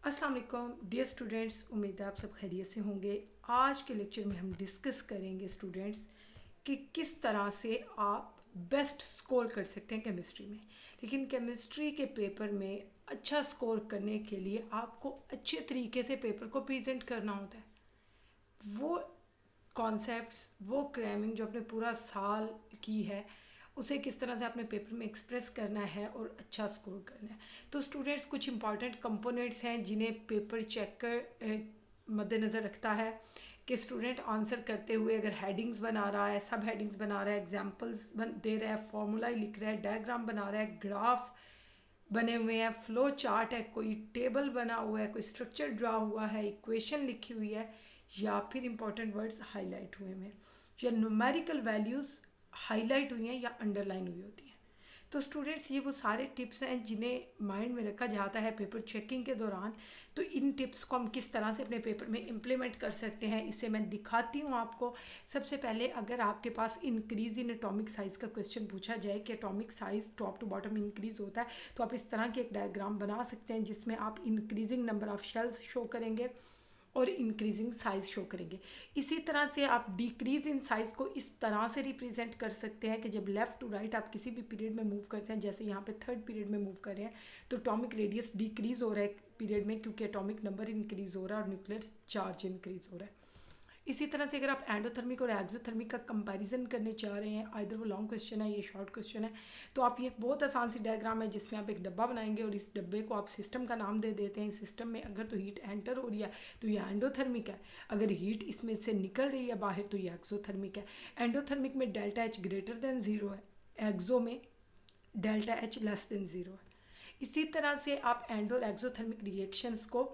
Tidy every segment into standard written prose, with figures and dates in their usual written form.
अस्सलाम वालेकुम dear students, उम्मीद है आप सब खैरियत से होंगे। आज के लेक्चर में हम डिस्कस करेंगे स्टूडेंट्स कि किस तरह से आप बेस्ट स्कोर कर सकते हैं केमिस्ट्री में। लेकिन केमिस्ट्री के पेपर में अच्छा स्कोर करने के लिए आपको अच्छे तरीके से पेपर को प्रेजेंट करना होता है। वो कॉन्सेप्ट्स, वो क्रैमिंग जो आपने पूरा साल की है, उसे किस तरह से आपने पेपर में एक्सप्रेस करना है और अच्छा स्कोर करना है। तो स्टूडेंट्स, कुछ इंपॉर्टेंट कंपोनेंट्स हैं जिन्हें पेपर चेकर मद्देनज़र रखता है कि स्टूडेंट आंसर करते हुए अगर हेडिंग्स बना रहा है, सब हेडिंग्स बना रहा है, एग्जाम्पल्स दे रहा है, फॉर्मूला लिख रहा है, डायग्राम बना रहा है, ग्राफ बने हुए हैं, फ्लो चार्ट है, कोई टेबल बना हुआ है, कोई स्ट्रक्चर ड्रा हुआ है, इक्वेशन लिखी हुई है, या फिर इंपॉर्टेंट वर्ड्स हाईलाइट हुए हैं, या न्यूमेरिकल वैल्यूज़ हाईलाइट हुई हैं या अंडरलाइन हुई होती हैं। तो स्टूडेंट्स, ये वो सारे टिप्स हैं जिन्हें माइंड में रखा जाता है पेपर चेकिंग के दौरान। तो इन टिप्स को हम किस तरह से अपने पेपर में इम्प्लीमेंट कर सकते हैं, इसे मैं दिखाती हूँ आपको। सबसे पहले, अगर आपके पास इंक्रीज़ इन एटॉमिक साइज़ का क्वेश्चन पूछा जाए कि atomic size top to bottom increase होता है, तो आप इस तरह के एक डायग्राम बना सकते हैं जिसमें आप increasing number of shells show करेंगे और इंक्रीजिंग साइज़ शो करेंगे। इसी तरह से आप डिक्रीज़ इन साइज़ को इस तरह से रिप्रेजेंट कर सकते हैं कि जब लेफ़्ट टू राइट आप किसी भी पीरियड में मूव करते हैं, जैसे यहाँ पे थर्ड पीरियड में मूव कर रहे हैं, तो एटॉमिक रेडियस डिक्रीज़ हो रहा है पीरियड में, क्योंकि एटॉमिक नंबर इंक्रीज़ हो रहा है और न्यूक्लियर चार्ज इंक्रीज़ हो रहा है। इसी तरह से अगर आप एंडोथर्मिक और एक्सोथर्मिक का कंपैरिजन करने चाह रहे हैं, आइदर वो लॉन्ग क्वेश्चन है, ये शॉर्ट क्वेश्चन है, तो आप ये एक बहुत आसान सी डायग्राम है जिसमें आप एक डब्बा बनाएंगे और इस डब्बे को आप सिस्टम का नाम दे देते हैं। इस सिस्टम में अगर तो हीट एंटर हो रही है तो ये एंडोथर्मिक है, अगर हीट इसमें से निकल रही है बाहर तो ये एक्सोथर्मिक है। एंडोथर्मिक में delta H greater than zero है, एक्सो में delta H less than zero है। इसी तरह से आप एंडो और एक्सोथर्मिक रिएक्शंस को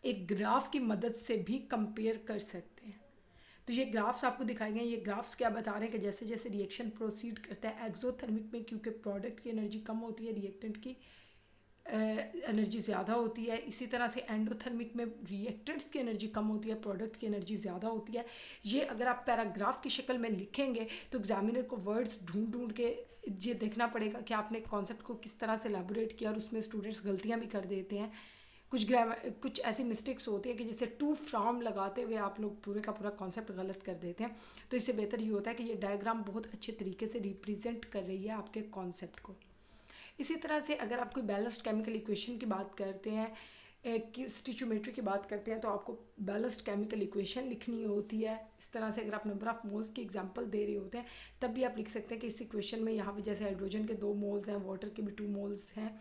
एक ग्राफ की मदद से भी कंपेयर कर सकते हैं। तो ये ग्राफ्स आपको दिखाए गए हैं। ये ग्राफ्स क्या बता रहे हैं कि जैसे जैसे रिएक्शन प्रोसीड करता है एक्सोथर्मिक में, क्योंकि प्रोडक्ट की एनर्जी कम होती है, रिएक्टेंट की एनर्जी ज़्यादा होती है। इसी तरह से एंडोथर्मिक में रिएक्टेंट्स की एनर्जी कम होती है, प्रोडक्ट की एनर्जी ज़्यादा होती है। ये अगर आप पैराग्राफ की शक्ल में लिखेंगे तो एग्जामिनर को वर्ड्स ढूंढ ढूंढ के ये देखना पड़ेगा कि आपने कॉन्सेप्ट को किस तरह से एलैबोरेट किया, और उसमें स्टूडेंट्स गलतियाँ भी कर देते हैं। कुछ ऐसी मिस्टेक्स होती है कि जैसे टू फ्रॉम लगाते हुए आप लोग पूरे का पूरा कॉन्सेप्ट गलत कर देते हैं। तो इससे बेहतर ये होता है कि ये डायग्राम बहुत अच्छे तरीके से रिप्रेजेंट कर रही है आपके कॉन्सेप्ट को। इसी तरह से अगर आप कोई बैलेंस्ड केमिकल इक्वेशन की बात करते हैं, कि स्टिचोमेट्री की बात करते हैं, तो आपको बैलेंस्ड केमिकल इक्वेशन लिखनी होती है। इस तरह से अगर आप नंबर ऑफ़ मोल्स की एग्जांपल दे रहे होते हैं तब भी आप लिख सकते हैं कि इस इक्वेशन में यहाँ पे जैसे हाइड्रोजन के 2 मोल्स हैं, वाटर के भी 2 मोल्स हैं।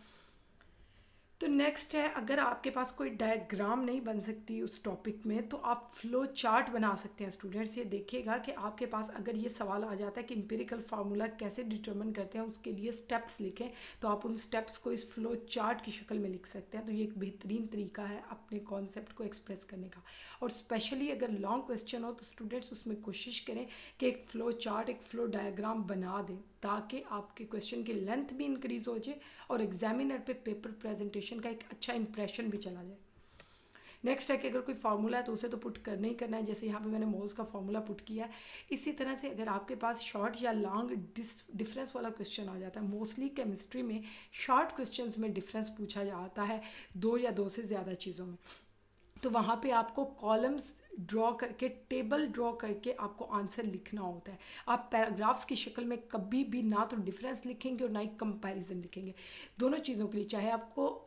तो नेक्स्ट है, अगर आपके पास कोई डायग्राम नहीं बन सकती उस टॉपिक में, तो आप फ्लो चार्ट बना सकते हैं। स्टूडेंट्स, ये देखिएगा कि आपके पास अगर ये सवाल आ जाता है कि एम्पिरिकल फार्मूला कैसे डिटरमिन करते हैं, उसके लिए स्टेप्स लिखें, तो आप उन स्टेप्स को इस फ्लो चार्ट की शक्ल में लिख सकते हैं। तो ये एक बेहतरीन तरीका है अपने कॉन्सेप्ट को एक्सप्रेस करने का। और स्पेशली अगर लॉन्ग क्वेश्चन हो तो स्टूडेंट्स उसमें कोशिश करें कि एक फ़्लो चार्ट, एक फ़्लो डायग्राम बना दें, ताकि आपके क्वेश्चन की लेंथ भी इंक्रीज़ हो जाए और एग्जामिनर पे पेपर प्रेजेंटेशन का एक अच्छा इंप्रेशन भी चला जाए। नेक्स्ट है कि अगर कोई फार्मूला है तो उसे तो पुट करना ही करना है, जैसे यहाँ पे मैंने मोल्स का फार्मूला पुट किया है। इसी तरह से अगर आपके पास शॉर्ट या लॉन्ग डिफरेंस वाला क्वेश्चन आ जाता है, मोस्टली केमिस्ट्री में शॉर्ट क्वेश्चंस में डिफरेंस पूछा जाता है 2 या 2 से ज़्यादा चीज़ों में, तो वहाँ पे आपको कॉलम्स ड्रॉ करके, टेबल ड्रॉ करके आपको आंसर लिखना होता है। आप पैराग्राफ्स की शक्ल में कभी भी ना तो डिफरेंस लिखेंगे और ना ही कंपैरिजन लिखेंगे। दोनों चीज़ों के लिए, चाहे आपको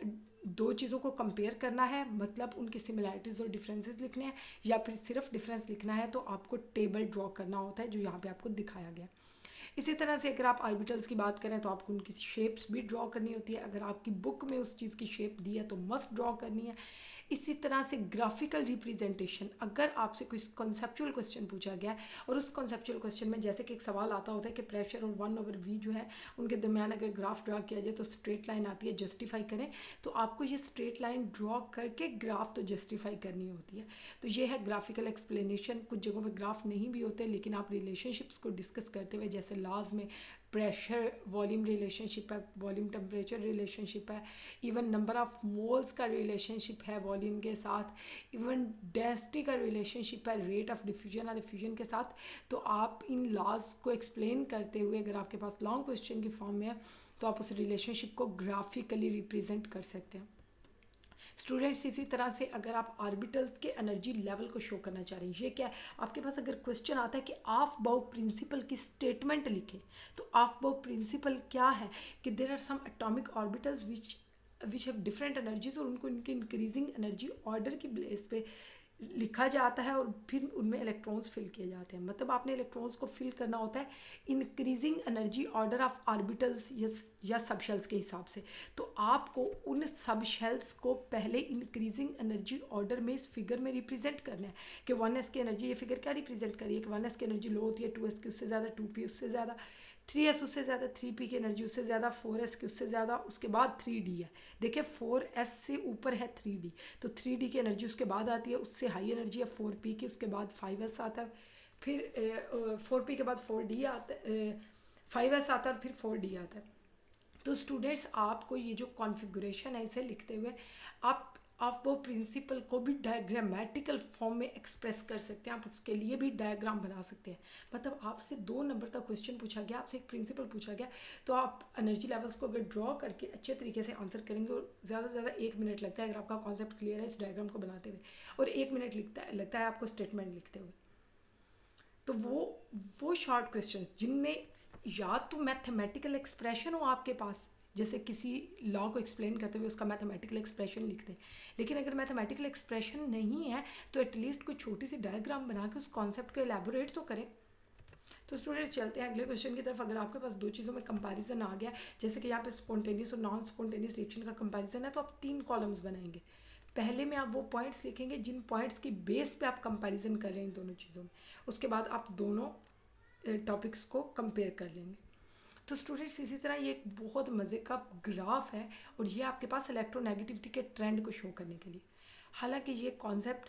2 चीज़ों को कंपेयर करना है, मतलब उनकी सिमिलैरिटीज़ और डिफरेंसेस लिखने हैं, या फिर सिर्फ डिफरेंस लिखना है, तो आपको टेबल ड्रॉ करना होता है जो यहाँ पे आपको दिखाया गया। इसी तरह से अगर आप ऑर्बिटल्स की बात करें तो आपको उनकी शेप्स भी ड्रॉ करनी होती है। अगर आपकी बुक में उस चीज़ की शेप दी है तो मस्ट ड्रॉ करनी है। इसी तरह से ग्राफिकल रिप्रेजेंटेशन, अगर आपसे कोई कॉन्सेप्चुअल क्वेश्चन पूछा गया है और उस कॉन्सेप्चुअल क्वेश्चन में जैसे कि एक सवाल आता होता है कि प्रेशर और 1/v जो है उनके दरमियान अगर ग्राफ ड्रॉ किया जाए तो स्ट्रेट लाइन आती है, जस्टिफाई करें, तो आपको ये स्ट्रेट लाइन ड्रॉ करके ग्राफ तो जस्टिफाई करनी होती है। तो ये है ग्राफिकल एक्सप्लेनेशन। कुछ जगहों पर ग्राफ नहीं भी होते, लेकिन आप रिलेशनशिप्स को डिस्कस करते हुए, जैसे लॉज में प्रेशर वॉल्यूम रिलेशनशिप है, वॉल्यूम टेम्परेचर रिलेशनशिप है, इवन नंबर ऑफ मोल्स का रिलेशनशिप है वॉल्यूम के साथ, इवन डेंसिटी का रिलेशनशिप है रेट ऑफ डिफ्यूजन और डिफ्यूजन के साथ। तो आप इन लॉज को एक्सप्लेन करते हुए, अगर आपके पास लॉन्ग क्वेश्चन की फॉर्म में है, तो आप उस रिलेशनशिप को ग्राफिकली रिप्रेजेंट कर सकते हैं। स्टूडेंट्स इसी तरह से अगर आप ऑर्बिटल्स के एनर्जी लेवल को शो करना चाह रहे हैं, ये क्या है, आपके पास अगर क्वेश्चन आता है कि ऑफ बाउ प्रिंसिपल की स्टेटमेंट लिखें, तो ऑफ बाउ प्रिंसिपल क्या है कि there are some atomic orbitals which have different energies, और उनको इनके इंक्रीजिंग एनर्जी ऑर्डर की बेस पे लिखा जाता है और फिर उनमें इलेक्ट्रॉन्स फिल किए जाते हैं। मतलब आपने इलेक्ट्रॉन्स को फिल करना होता है increasing energy order of orbitals या सब शेल्स के हिसाब से। तो आपको उन सब शेल्स को पहले इंक्रीजिंग एनर्जी ऑर्डर में इस फिगर में रिप्रेजेंट करना है कि 1s की एनर्जी, ये फिगर क्या रिप्रेजेंट करिए कि 1s की एनर्जी लो होती है, 2s की उससे ज़्यादा, 2p उससे ज़्यादा, 3s उससे ज़्यादा, 3p की एनर्जी उससे ज़्यादा, 4s की उससे ज़्यादा, उसके बाद 3d है। देखिए 4s से ऊपर है 3d, तो 3d की एनर्जी उसके बाद आती है, उससे हाई एनर्जी है 4p की, उसके बाद 5s आता है, फिर 4p के बाद 4d आता है, 5s आता है और फिर 4d आता है। तो स्टूडेंट्स आपको ये जो कॉन्फ़िगरेशन है इसे लिखते हुए आप वो प्रिंसिपल को भी डायग्रामेटिकल फॉर्म में एक्सप्रेस कर सकते हैं, आप उसके लिए भी डायग्राम बना सकते हैं। मतलब आपसे 2 नंबर का क्वेश्चन पूछा गया, आपसे एक प्रिंसिपल पूछा गया, तो आप एनर्जी लेवल्स को अगर ड्रॉ करके अच्छे तरीके से आंसर करेंगे, और ज़्यादा से ज़्यादा 1 मिनट लगता है अगर आपका कॉन्सेप्ट क्लियर है इस डायग्राम को बनाते हुए, और 1 मिनट लगता है आपको स्टेटमेंट लिखते हुए। तो वो शॉर्ट क्वेश्चंस जिनमें या तो मैथमेटिकल एक्सप्रेशन हो आपके पास, जैसे किसी लॉ को एक्सप्लेन करते हुए उसका मैथमेटिकल एक्सप्रेशन लिखते हैं, लेकिन अगर मैथमेटिकल एक्सप्रेशन नहीं है तो एटलीस्ट कोई छोटी सी डायग्राम बना के उस कॉन्सेप्ट को एलैबोरेट तो करें। तो स्टूडेंट्स चलते हैं अगले क्वेश्चन की तरफ। अगर आपके पास 2 चीज़ों में कंपैरिजन आ गया, जैसे कि यहाँ पे स्पॉन्टेनियस और नॉन स्पॉन्टेनियस रिएक्शन का कंपैरिजन है, तो आप 3 कॉलम्स बनाएंगे। पहले में आप वो पॉइंट्स लिखेंगे जिन पॉइंट्स की बेस पे आप कंपैरिजन कर रहे हैं इन दोनों चीज़ों में, उसके बाद आप दोनों टॉपिक्स को कंपेयर कर लेंगे। तो स्टूडेंट्स इसी तरह ये एक बहुत मज़े का ग्राफ है, और ये आपके पास इलेक्ट्रोनेगेटिविटी के ट्रेंड को शो करने के लिए। हालांकि ये कॉन्सेप्ट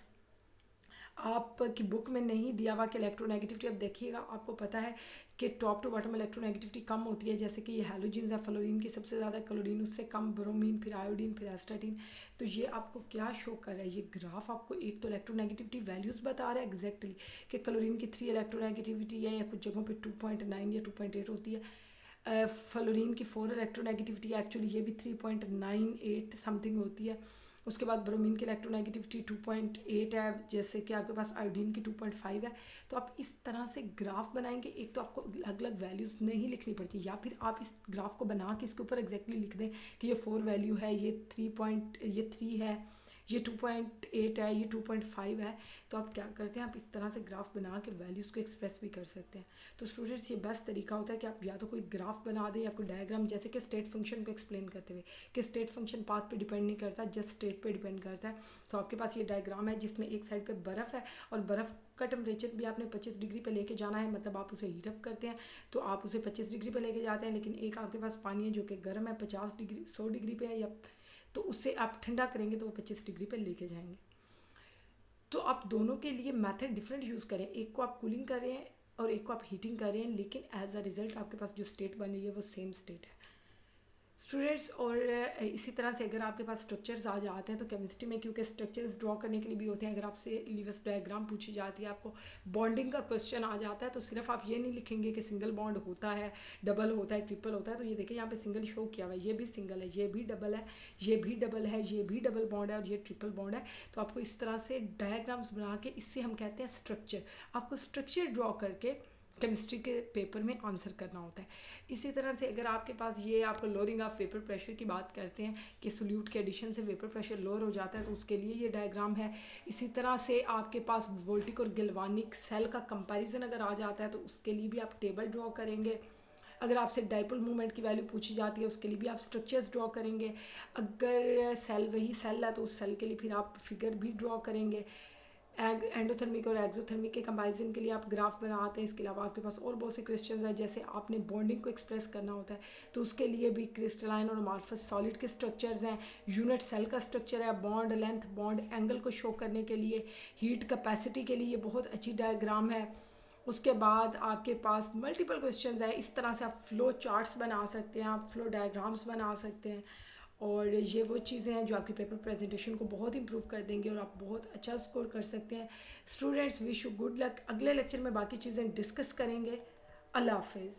आपकी बुक में नहीं दिया हुआ कि इलेक्ट्रोनेगेटिविटी, अब देखिएगा आपको पता है कि टॉप टू बॉटम इलेक्ट्रोनेगेटिविटी कम होती है, जैसे कि ये हैलोजेंस है, फ्लोरीन की सबसे ज़्यादा, क्लोरीन उससे कम, ब्रोमीन, फिर आयोडीन, फिर एस्टाटीन। तो ये आपको क्या शो कर रहा है, ये ग्राफ आपको एक तो इलेक्ट्रोनेगेटिविटी वैल्यूज़ बता रहा है एग्जैक्टली कि क्लोरीन की 3 इलेक्ट्रोनेगेटिविटी है, या कुछ जगहों पर 2.9 या 2.8 होती है। फ्लोरीन की 4 इलेक्ट्रोनेगेटिविटी एक्चुअली ये भी 3.98 समथिंग होती है। उसके बाद ब्रोमीन की इलेक्ट्रोनेगेटिविटी 2.8 है, जैसे कि आपके पास आयोडीन की 2.5 है। तो आप इस तरह से ग्राफ बनाएंगे, एक तो आपको अलग अलग वैल्यूज़ नहीं लिखनी पड़ती, या फिर आप इस ग्राफ को बना के इसके ऊपर एग्जैक्टली लिख दें कि ये 4 वैल्यू है, ये 3 है, ये 2.8 है, ये 2.5 है। तो आप क्या करते हैं, आप इस तरह से ग्राफ बना के वैल्यूज़ को एक्सप्रेस भी कर सकते हैं। तो स्टूडेंट्स ये बेस्ट तरीका होता है कि आप या तो कोई ग्राफ बना दें या कोई डायग्राम, जैसे कि स्टेट फंक्शन को एक्सप्लेन करते हुए कि स्टेट फंक्शन पाथ पे डिपेंड नहीं करता, जस्ट स्टेट पे डिपेंड करता है। तो आपके पास ये डायग्राम है जिसमें एक साइड पे बर्फ़ है, और बर्फ़ का टेम्परेचर भी आपने 25 डिग्री पे लेके जाना है, मतलब आप उसे हीटअप करते हैं तो आप उसे 25 डिग्री पे लेके जाते हैं। लेकिन एक आपके पास पानी है जो कि गर्म है, 50 डिग्री 100 डिग्री पे है, या तो उससे आप ठंडा करेंगे तो वो 25 डिग्री पे लेके जाएंगे। तो आप दोनों के लिए मेथड डिफरेंट यूज़ करें, एक को आप कूलिंग कर रहे हैं और एक को आप हीटिंग कर रहे हैं, लेकिन एज अ रिज़ल्ट आपके पास जो स्टेट बन रही है वो सेम स्टेट है स्टूडेंट्स। और इसी तरह से अगर आपके पास स्ट्रक्चर्स आ जाते हैं, तो केमिस्ट्री में क्योंकि स्ट्रक्चर्स ड्रॉ करने के लिए भी होते हैं, अगर आपसे लीवस डायग्राम पूछी जाती है, आपको बॉन्डिंग का क्वेश्चन आ जाता है, तो सिर्फ आप ये नहीं लिखेंगे कि सिंगल बॉन्ड होता है, डबल होता है, ट्रिपल होता है। तो ये देखिए यहाँ पे सिंगल शो किया हुआ है, ये भी सिंगल है, ये भी डबल है, ये भी डबल है, ये भी डबल बॉन्ड है, और ये ट्रिपल बॉन्ड है। तो आपको इस तरह से डायग्राम्स बना के, इससे हम कहते हैं स्ट्रक्चर, आपको स्ट्रक्चर ड्रॉ करके केमिस्ट्री के पेपर में आंसर करना होता है। इसी तरह से अगर आपके पास ये आपको लोअरिंग ऑफ वेपर प्रेशर की बात करते हैं कि सोल्यूट के एडिशन से वेपर प्रेशर लोअर हो जाता है, तो उसके लिए ये डायग्राम है। इसी तरह से आपके पास वोल्टिक और गैल्वानिक सेल का कंपैरिजन अगर आ जाता है, तो उसके लिए भी आप टेबल ड्रॉ करेंगे। अगर आपसे डाइपोल मूवमेंट की वैल्यू पूछी जाती है, उसके लिए भी आप स्ट्रक्चर्स ड्रॉ करेंगे। अगर सेल वही सेल है तो उस सेल के लिए फिर आप फिगर भी ड्रॉ करेंगे। एंडोथर्मिक और एक्सोथर्मिक के कंपैरिजन के लिए आप ग्राफ बनाते हैं। इसके अलावा आपके पास और बहुत से क्वेश्चंस हैं, जैसे आपने बॉन्डिंग को एक्सप्रेस करना होता है, तो उसके लिए भी क्रिस्टलाइन और अमॉर्फस सॉलिड के स्ट्रक्चर्स हैं। यूनिट सेल का स्ट्रक्चर है, बॉन्ड लेंथ, बॉन्ड एंगल को शो करने के लिए, हीट कैपेसिटी के लिए ये बहुत अच्छी डायग्राम है। उसके बाद आपके पास मल्टीपल क्वेश्चंस है, इस तरह से आप फ्लो चार्ट्स बना सकते हैं, आप फ्लो डायग्राम्स बना सकते हैं, और ये वो चीज़ें हैं जो आपकी पेपर प्रेजेंटेशन को बहुत इंप्रूव कर देंगे और आप बहुत अच्छा स्कोर कर सकते हैं। Students wish you good luck. अगले लेक्चर में बाकी चीज़ें डिस्कस करेंगे। अल्लाह हाफिज़।